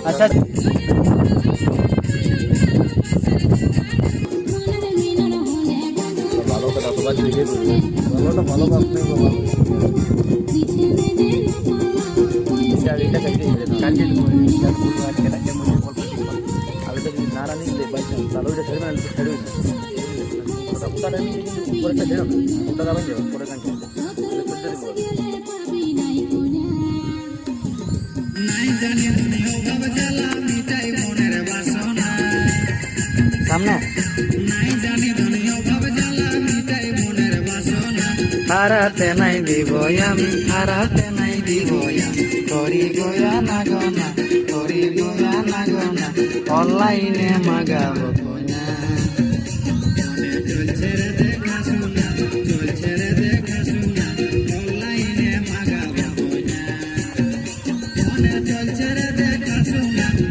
আচ্ছা ভালো কথা তোমার দেখে ভালোটা ভালো কাজ নেই বাবা এটা কাজে আজকে রাখতে মনে করতে আগে তো নারা নিলে বাইক চালু এটা ছেড়ে না ছেড়ে ওটা আমি কিন্তু পরেটা ছেড়ে ওটা যাবেন যে পরে গান চলতে সামনে হারাতে নাই দিব আমি হারাতে নাই দিব করি গোয়া না গনা করি গোয়া না গনা অনলাইনে মাগাবো কোনা চলছে রে দেখা শোনা চলছে রে দেখা শোনা অনলাইনে মাগাবো কোনা চলছে রে দেখা শোনা